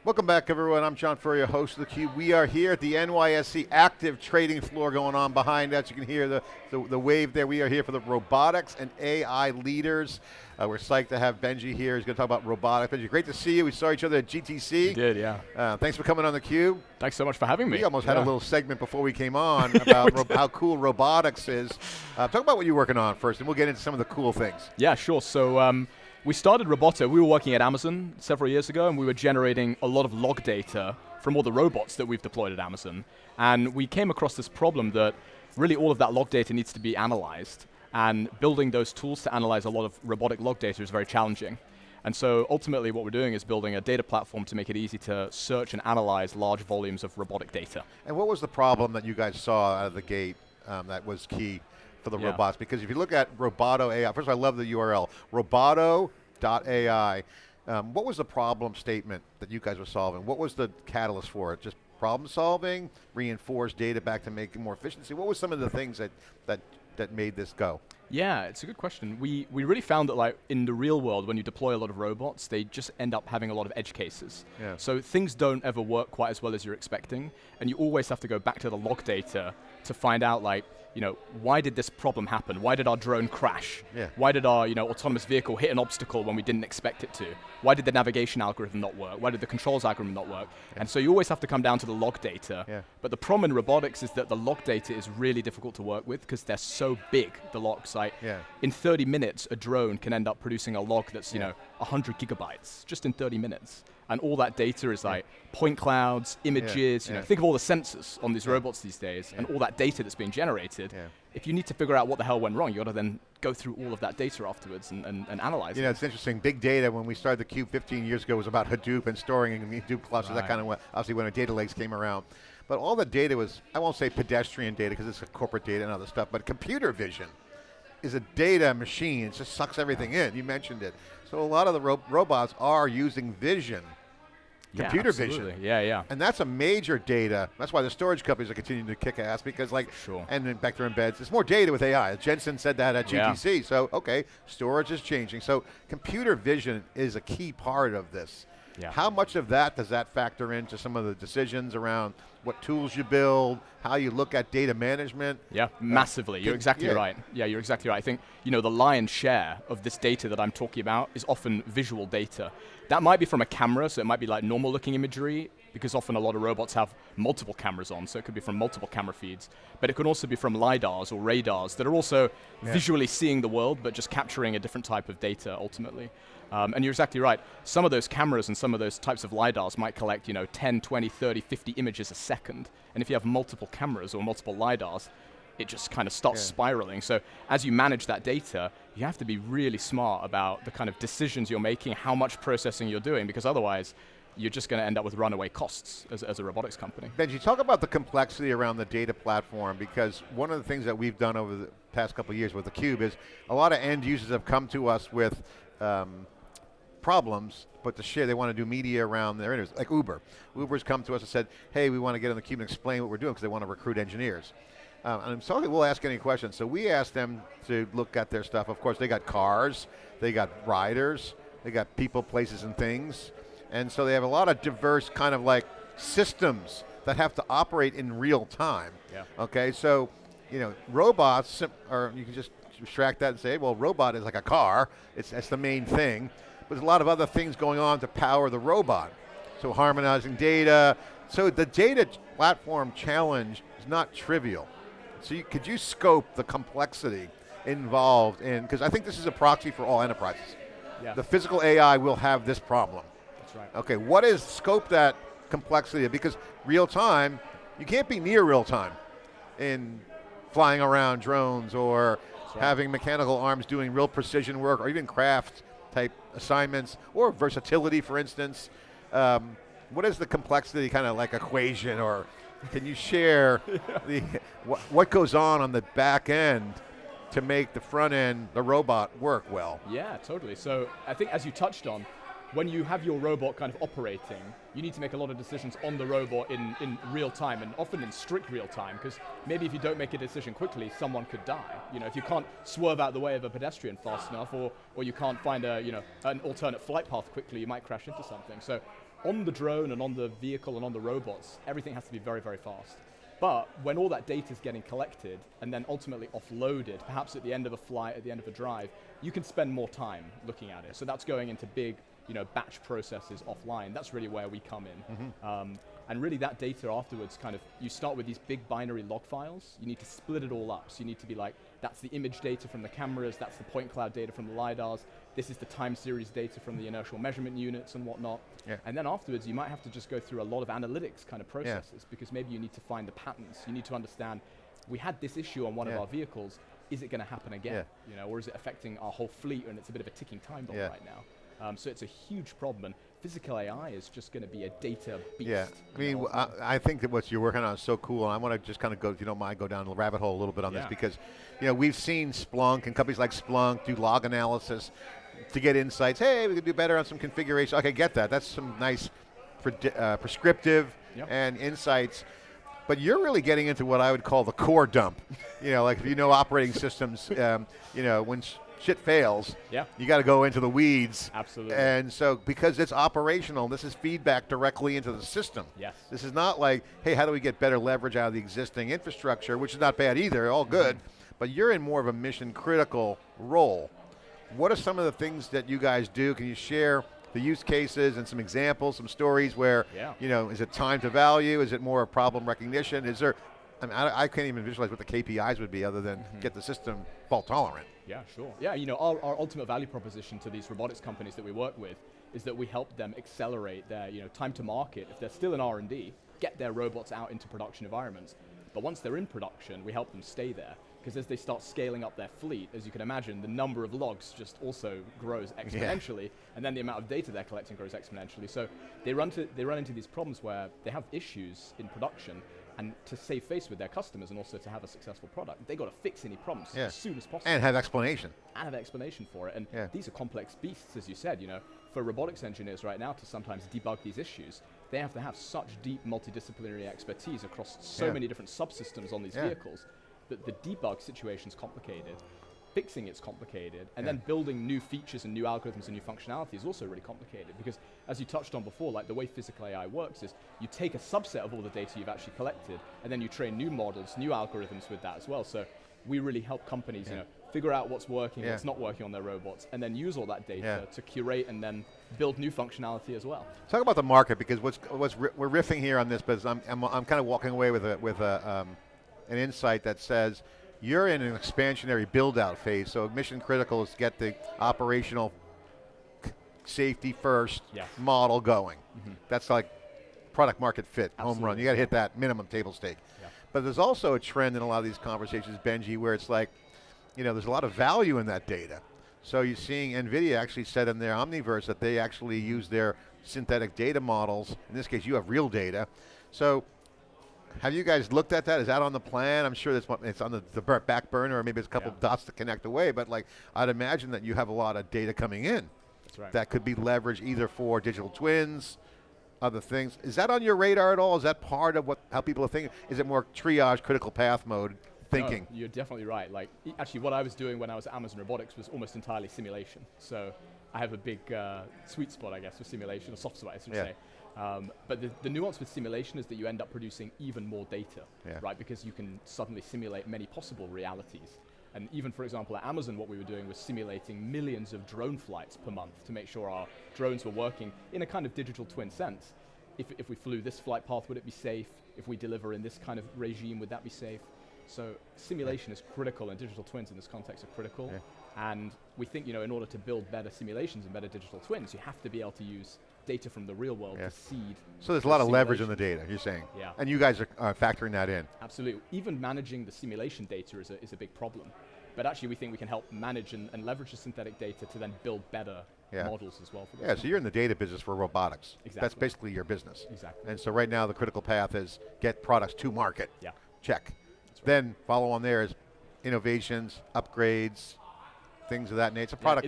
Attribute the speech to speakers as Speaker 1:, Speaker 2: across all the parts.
Speaker 1: Welcome back, everyone. I'm John Furrier, host of theCUBE. We are here at the NYSE active trading floor going on behind us. You can hear the wave there. We are here for the robotics and AI leaders. We're psyched to have Benji here. He's going to talk about robotics. Benji, great to see you. We saw each other at GTC.
Speaker 2: We did, yeah.
Speaker 1: Thanks for coming on theCUBE.
Speaker 2: Thanks so much for having me.
Speaker 1: We almost had a little segment before we came on about how cool robotics is. Talk about what you're working on first, and we'll get into some of the cool things.
Speaker 2: Yeah, sure. So we started Roboto. We were working at Amazon several years ago, and we were generating a lot of log data from all the robots that we've deployed at Amazon. And we came across this problem that really all of that log data needs to be analyzed. And building those tools to analyze a lot of robotic log data is very challenging. And so ultimately what we're doing is building a data platform to make it easy to search and analyze large volumes of robotic data.
Speaker 1: And what was the problem that you guys saw out of the gate that was key for the robots? Because if you look at Roboto AI, first of all, I love the URL, Roboto.ai. What was the problem statement that you guys were solving? What was the catalyst for it? Just problem solving, reinforce data back to make it more efficiency? What were some of the things that made this go?
Speaker 2: Yeah, it's a good question. We really found that like in the real world, when you deploy a lot of robots, they just end up having a lot of edge cases.
Speaker 1: Yeah.
Speaker 2: So things don't ever work quite as well as you're expecting, and you always have to go back to the log data to find out like, why did this problem happen? Why did our drone crash?
Speaker 1: Yeah.
Speaker 2: Why did our autonomous vehicle hit an obstacle when we didn't expect it to? Why did the navigation algorithm not work? Why did the controls algorithm not work? Yeah. And so you always have to come down to the log data. Yeah. But the problem in robotics is that the log data is really difficult to work with because they're so big, the logs. Like in 30 minutes, a drone can end up producing a log that's 100 gigabytes just in 30 minutes. And all that data is like point clouds, images, think of all the sensors on these robots these days and all that data that's being generated. Yeah. If you need to figure out what the hell went wrong, you got to then go through all of that data afterwards and analyze it.
Speaker 1: It's interesting, big data, when we started theCUBE 15 years ago, was about Hadoop and storing in Hadoop clusters, that kind of, obviously when our data lakes came around. But all the data was, I won't say pedestrian data because it's a corporate data and other stuff, but computer vision is a data machine. It just sucks everything in. You mentioned it. So a lot of the robots are using vision. Computer vision.
Speaker 2: Yeah.
Speaker 1: And that's a major data. That's why the storage companies are continuing to kick ass because and then vector embeds. There's more data with AI. Jensen said that at GTC. So, okay, storage is changing. So computer vision is a key part of this. Yeah. How much of that does that factor into some of the decisions around what tools you build, how you look at data management?
Speaker 2: Yeah, massively. You're exactly right. Yeah, you're exactly right. I think the lion's share of this data that I'm talking about is often visual data. That might be from a camera, so it might be like normal looking imagery, because often a lot of robots have multiple cameras on, so it could be from multiple camera feeds. But it could also be from LiDARs or radars that are also visually seeing the world, but just capturing a different type of data ultimately. And you're exactly right. Some of those cameras and some of those types of LiDARs might collect 10, 20, 30, 50 images a second. And if you have multiple cameras or multiple LiDARs, it just kind of starts spiraling. So as you manage that data, you have to be really smart about the kind of decisions you're making, how much processing you're doing, because otherwise you're just going to end up with runaway costs as a robotics company.
Speaker 1: Benji, talk about the complexity around the data platform, because one of the things that we've done over the past couple of years with theCUBE is a lot of end users have come to us with problems, but to share, they want to do media around their interviews, like Uber. Uber's come to us and said, hey, we want to get on theCUBE and explain what we're doing because they want to recruit engineers. And so we'll ask any questions. So we asked them to look at their stuff. Of course, they got cars, they got riders, they got people, places, and things. And so they have a lot of diverse kind of like systems that have to operate in real time. Yeah. Okay, so robots, or you can just abstract that and say, well, robot is like a car. That's the main thing. But there's a lot of other things going on to power the robot. So harmonizing data. So the data platform challenge is not trivial. So could you scope the complexity involved in, because I think this is a proxy for all enterprises. Yeah. The physical AI will have this problem.
Speaker 2: That's right.
Speaker 1: Okay, scope that complexity, because real time, you can't be near real time in flying around drones or having mechanical arms doing real precision work or even craft type assignments or versatility, for instance. What is the complexity kind of like equation, or can you share what goes on the back end to make the front end, the robot, work well?
Speaker 2: Yeah, totally. So I think as you touched on, when you have your robot kind of operating, you need to make a lot of decisions on the robot in real time, and often in strict real time, because maybe if you don't make a decision quickly, someone could die. If you can't swerve out the way of a pedestrian fast enough, or you can't find an alternate flight path quickly, you might crash into something. So on the drone and on the vehicle and on the robots, everything has to be very, very fast. But when all that data is getting collected and then ultimately offloaded, perhaps at the end of a flight, at the end of a drive, you can spend more time looking at it. So that's going into big, batch processes offline. That's really where we come in. And really that data afterwards you start with these big binary log files. You need to split it all up. So you need to be like, that's the image data from the cameras, that's the point cloud data from the LiDARs, this is the time series data from the inertial measurement units and whatnot. Yeah. And then afterwards, you might have to just go through a lot of analytics kind of processes because maybe you need to find the patterns. You need to understand, we had this issue on one of our vehicles, is it going to happen again? Or is it affecting our whole fleet and it's a bit of a ticking time bomb right now? So it's a huge problem, and physical AI is just going to be a data beast.
Speaker 1: Yeah, I mean, I think that what you're working on is so cool, and I want to just kind of go, if you don't mind, go down the rabbit hole a little bit on this, because we've seen Splunk and companies like Splunk do log analysis to get insights. Hey, we could do better on some configuration. Okay, get that. That's some nice prescriptive and insights. But you're really getting into what I would call the core dump. Like if operating systems, when shit fails, you got to go into the weeds.
Speaker 2: Absolutely.
Speaker 1: And so because it's operational, this is feedback directly into the system.
Speaker 2: Yes.
Speaker 1: This is not like, hey, how do we get better leverage out of the existing infrastructure, which is not bad either, all good, but you're in more of a mission critical role. What are some of the things that you guys do? Can you share the use cases and some examples, some stories where, is it time to value? Is it more a problem recognition? Is there, I can't even visualize what the KPIs would be other than get the system fault tolerant.
Speaker 2: Yeah, sure. Yeah, our ultimate value proposition to these robotics companies that we work with is that we help them accelerate their time to market. If they're still in R&D, get their robots out into production environments. But once they're in production, we help them stay there. Because as they start scaling up their fleet, as you can imagine, the number of logs just also grows exponentially, and then the amount of data they're collecting grows exponentially. So they run into these problems where they have issues in production, and to save face with their customers and also to have a successful product, they got to fix any problems as soon as possible.
Speaker 1: And have explanation.
Speaker 2: And have explanation for it. And these are complex beasts, as you said. For robotics engineers right now to sometimes debug these issues, they have to have such deep multidisciplinary expertise across so many different subsystems on these vehicles that the debug situation's complicated, fixing it's complicated, and then building new features and new algorithms and new functionality is also really complicated, because as you touched on before, like the way physical AI works is you take a subset of all the data you've actually collected, and then you train new models, new algorithms with that as well. So we really help companies figure out what's working, what's not working on their robots, and then use all that data to curate and then build new functionality as well.
Speaker 1: Talk about the market, because we're riffing here on this, but I'm kind of walking away with an insight that says you're in an expansionary build-out phase, so mission critical is to get the operational safety first model going. That's like product market fit, home run. You got to hit that minimum table stake. But there's also a trend in a lot of these conversations, Benji, where it's like, there's a lot of value in that data. So you're seeing NVIDIA actually said in their Omniverse that they actually use their synthetic data models. In this case, you have real data. So have you guys looked at that? Is that on the plan? I'm sure it's on the back burner, or maybe it's a couple of dots to connect away, but like I'd imagine that you have a lot of data coming in.
Speaker 2: That's right.
Speaker 1: That could be leveraged either for digital twins, other things. Is that on your radar at all? Is that part of how people are thinking? Is it more triage, critical path mode thinking?
Speaker 2: No, you're definitely right. Like, actually what I was doing when I was at Amazon Robotics was almost entirely simulation. So I have a big sweet spot, I guess, for simulation, or soft spot, I should say. But the nuance with simulation is that you end up producing even more data, right? Because you can suddenly simulate many possible realities. And even, for example, at Amazon, what we were doing was simulating millions of drone flights per month to make sure our drones were working in a kind of digital twin sense. If we flew this flight path, would it be safe? If we deliver in this kind of regime, would that be safe? So simulation is critical, and digital twins in this context are critical. And we think, in order to build better simulations and better digital twins, you have to be able to use data from the real world to seed.
Speaker 1: So there's a lot of leverage in the data, you're saying?
Speaker 2: Yeah.
Speaker 1: And you guys are factoring that in?
Speaker 2: Absolutely. Even managing the simulation data is a big problem. But actually we think we can help manage and leverage the synthetic data to then build better models as well. For
Speaker 1: so you're in the data business for robotics.
Speaker 2: Exactly.
Speaker 1: That's basically your business.
Speaker 2: Exactly.
Speaker 1: And so right now the critical path is get products to market.
Speaker 2: Yeah.
Speaker 1: Check.
Speaker 2: That's right.
Speaker 1: Then follow on there is innovations, upgrades, things of that nature. Product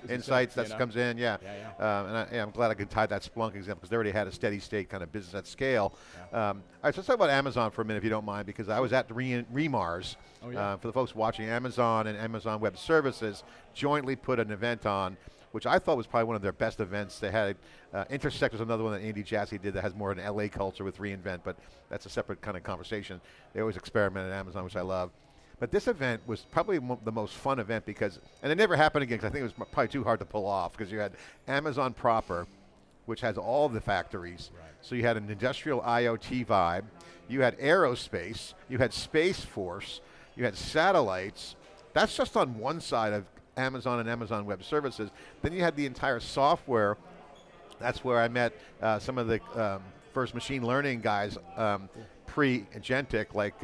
Speaker 1: insights that comes in, and I'm glad I could tie that Splunk example, because they already had a steady state kind of business at scale. All right, so let's talk about Amazon for a minute, if you don't mind, because I was at REMARS. For the folks watching, Amazon and Amazon Web Services jointly put an event on which I thought was probably one of their best events. They had, Intersect was another one that Andy Jassy did that has more an LA culture with reInvent, but that's a separate kind of conversation. They always experiment at Amazon, which I love. But this event was probably the most fun event because, and it never happened again because I think it was probably too hard to pull off because you had Amazon proper, which has all the factories. Right. So you had an industrial IoT vibe, you had aerospace, you had Space Force, you had satellites. That's just on one side of Amazon and Amazon Web Services. Then you had the entire software. That's where I met some of the first machine learning guys pre-agentic, like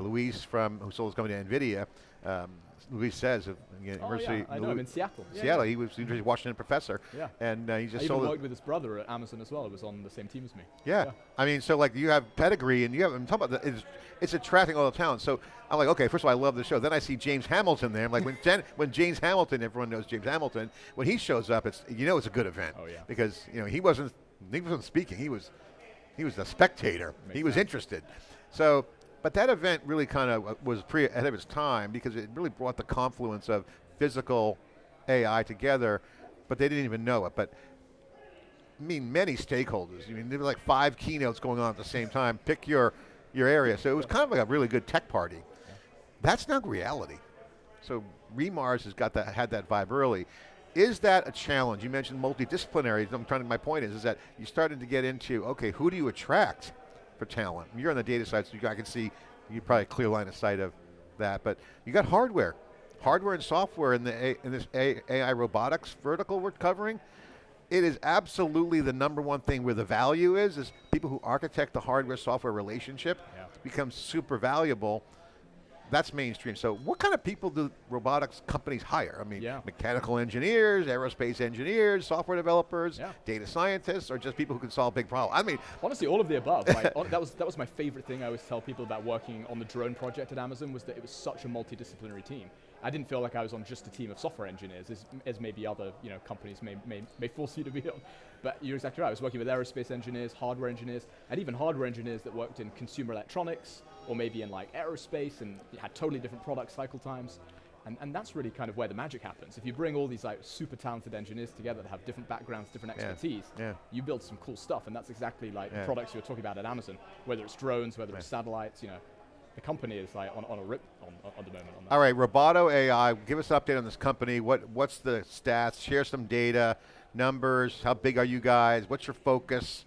Speaker 1: Luis from, who sold his company to NVIDIA. Luis says, University.
Speaker 2: I know him in Seattle.
Speaker 1: Seattle, he was University of Washington professor.
Speaker 2: Yeah.
Speaker 1: And he just
Speaker 2: I
Speaker 1: sold
Speaker 2: even worked with his brother at Amazon as well. He was on the same team as me.
Speaker 1: Yeah. I mean, so like you have pedigree and you have, I'm talking about it's attracting all the talent. So I'm like, okay, first of all, I love the show. Then I see James Hamilton there. I'm like, when James Hamilton, everyone knows James Hamilton, when he shows up, it's a good event. Oh yeah. Because he wasn't speaking. He was a spectator. He was interested. So. But that event really kind of was ahead of its time because it really brought the confluence of physical AI together, but they didn't even know it. But I mean, many stakeholders. I mean, there were like 5 keynotes going on at the same time. Pick your area. So it was kind of like a really good tech party. Yeah. That's not reality. So Remars had that vibe early. Is that a challenge? You mentioned multidisciplinary. My point is that you started to get into, okay, who do you attract for talent? You're on the data side, so I can see you probably a clear line of sight of that, but you got hardware and software in this AI robotics vertical we're covering. It is absolutely the #1 thing where the value is people who architect the hardware-software relationship becomes super valuable. That's mainstream. So what kind of people do robotics companies hire? I mean, mechanical engineers, aerospace engineers, software developers, data scientists, or just people who can solve big problems? I mean,
Speaker 2: honestly, all of the above. That was my favorite thing I always tell people about working on the drone project at Amazon was that it was such a multidisciplinary team. I didn't feel like I was on just a team of software engineers, as maybe other companies may force you to be on. But you're exactly right. I was working with aerospace engineers, hardware engineers, and even hardware engineers that worked in consumer electronics, or maybe in like aerospace, and had totally different product cycle times. And that's really kind of where the magic happens. If you bring all these like super talented engineers together that have different backgrounds, different expertise, you build some cool stuff. And that's exactly like the products you're talking about at Amazon, whether it's drones, whether it's satellites, the company is like on a rip on the moment on that.
Speaker 1: All right, Roboto AI, give us an update on this company. What's the stats? Share some data, numbers, how big are you guys? What's your focus?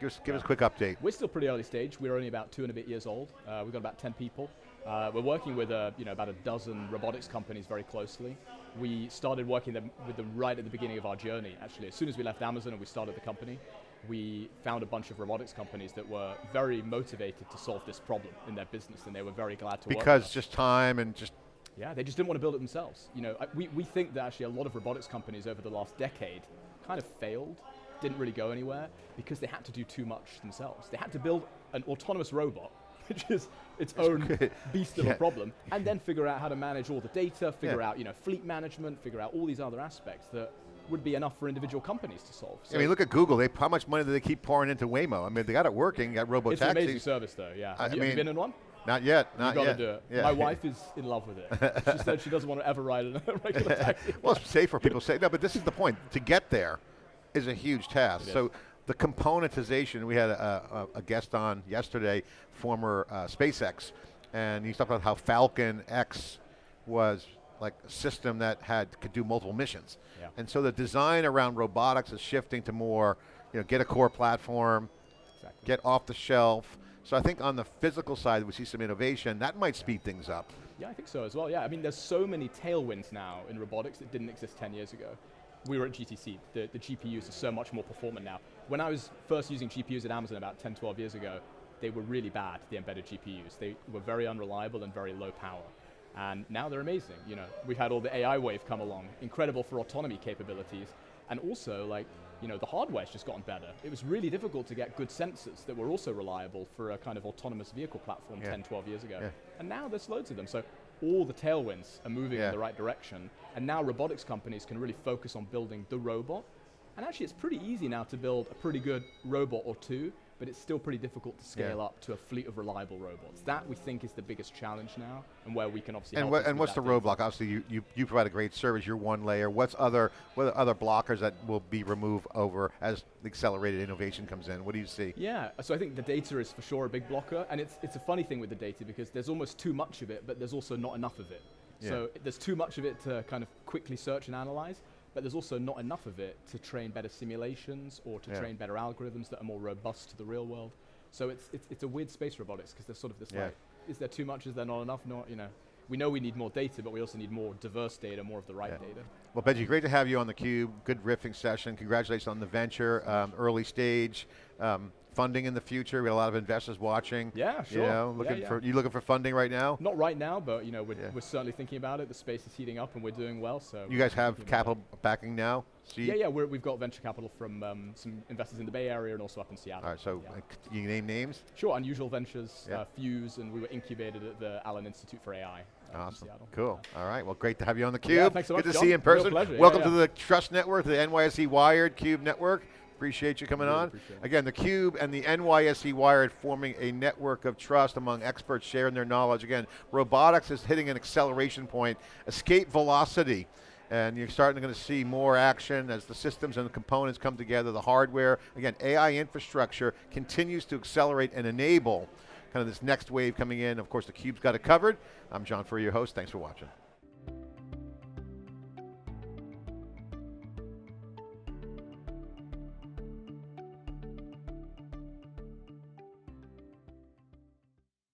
Speaker 1: Give us a quick update.
Speaker 2: We're still pretty early stage. We're only about 2 and a bit years old. We've got about 10 people. We're working with about a dozen robotics companies very closely. We started working with them right at the beginning of our journey, actually. As soon as we left Amazon and we started the company, we found a bunch of robotics companies that were very motivated to solve this problem in their business, and they were very glad to work with us.
Speaker 1: Because just time and just...
Speaker 2: Yeah, they just didn't want to build it themselves. We think that actually a lot of robotics companies over the last decade kind of failed, didn't really go anywhere, because they had to do too much themselves. They had to build an autonomous robot, which is its own beast of a problem, and then figure out how to manage all the data, figure out fleet management, figure out all these other aspects that would be enough for individual companies to solve. So
Speaker 1: I mean, look at Google. How much money do they keep pouring into Waymo? I mean, they got it working, got Robotaxi.
Speaker 2: It's an amazing service, though, yeah. Have you been in one?
Speaker 1: Not yet,
Speaker 2: not yet. You've got to do it. Yeah. My wife is in love with it. She said she doesn't want to ever ride in a regular taxi.
Speaker 1: Well, it's safer, people say. No, but this is the point. To get there is a huge task. So the componentization, we had a guest on yesterday, former SpaceX, and he talked about how Falcon X was like a system that could do multiple missions. Yeah. And so the design around robotics is shifting to more, get a core platform, get off the shelf. So I think on the physical side, we see some innovation. That might speed things up.
Speaker 2: Yeah, I think so as well. Yeah, I mean, there's so many tailwinds now in robotics that didn't exist 10 years ago. We were at GTC. The GPUs are so much more performant now. When I was first using GPUs at Amazon about 10, 12 years ago, they were really bad, the embedded GPUs. They were very unreliable and very low power. And now they're amazing. We've had all the AI wave come along, incredible for autonomy capabilities. And also, the hardware's just gotten better. It was really difficult to get good sensors that were also reliable for a kind of autonomous vehicle platform 10, 12 years ago. Yeah. And now there's loads of them. So all the tailwinds are moving in the right direction. And now robotics companies can really focus on building the robot. And actually, it's pretty easy now to build a pretty good robot or two but it's still pretty difficult to scale up to a fleet of reliable robots. That we think is the biggest challenge now, and where we can obviously help.
Speaker 1: And what's the roadblock? Obviously, you provide a great service. You're one layer. What are other blockers that will be removed over as accelerated innovation comes in? What do you see?
Speaker 2: Yeah, so I think the data is for sure a big blocker, and it's a funny thing with the data because there's almost too much of it, but there's also not enough of it. Yeah. So there's too much of it to kind of quickly search and analyze, but there's also not enough of it to train better simulations or to train better algorithms that are more robust to the real world. So it's a weird space, robotics, because there's sort of this like, is there too much, is there not enough? Not, we know we need more data, but we also need more diverse data, more of the right data.
Speaker 1: Well, Benji, great to have you on theCUBE. Good riffing session. Congratulations on the venture, early stage. Funding in the future. We got a lot of investors watching.
Speaker 2: Yeah, sure.
Speaker 1: You looking for funding right now?
Speaker 2: Not right now, but we're certainly thinking about it. The space is heating up and we're doing well. So
Speaker 1: you guys have capital backing now?
Speaker 2: Yeah, we've got venture capital from some investors in the Bay Area and also up in Seattle.
Speaker 1: All right, so can you name names?
Speaker 2: Sure, Unusual Ventures, Fuse, and we were incubated at the Allen Institute for AI.
Speaker 1: Awesome, cool. All right, well, great to have you on theCUBE.
Speaker 2: Yeah, thanks so much,
Speaker 1: Good to
Speaker 2: John.
Speaker 1: see you in person.
Speaker 2: Real pleasure.
Speaker 1: Welcome to the Trust Network, the NYSE Wired CUBE Network. Appreciate you coming on. Again, theCUBE and the NYSE Wired forming a network of trust among experts sharing their knowledge. Again, robotics is hitting an acceleration point, escape velocity. And you're starting to see more action as the systems and the components come together, the hardware. Again, AI infrastructure continues to accelerate and enable kind of this next wave coming in. Of course, theCUBE's got it covered. I'm John Furrier, your host. Thanks for watching.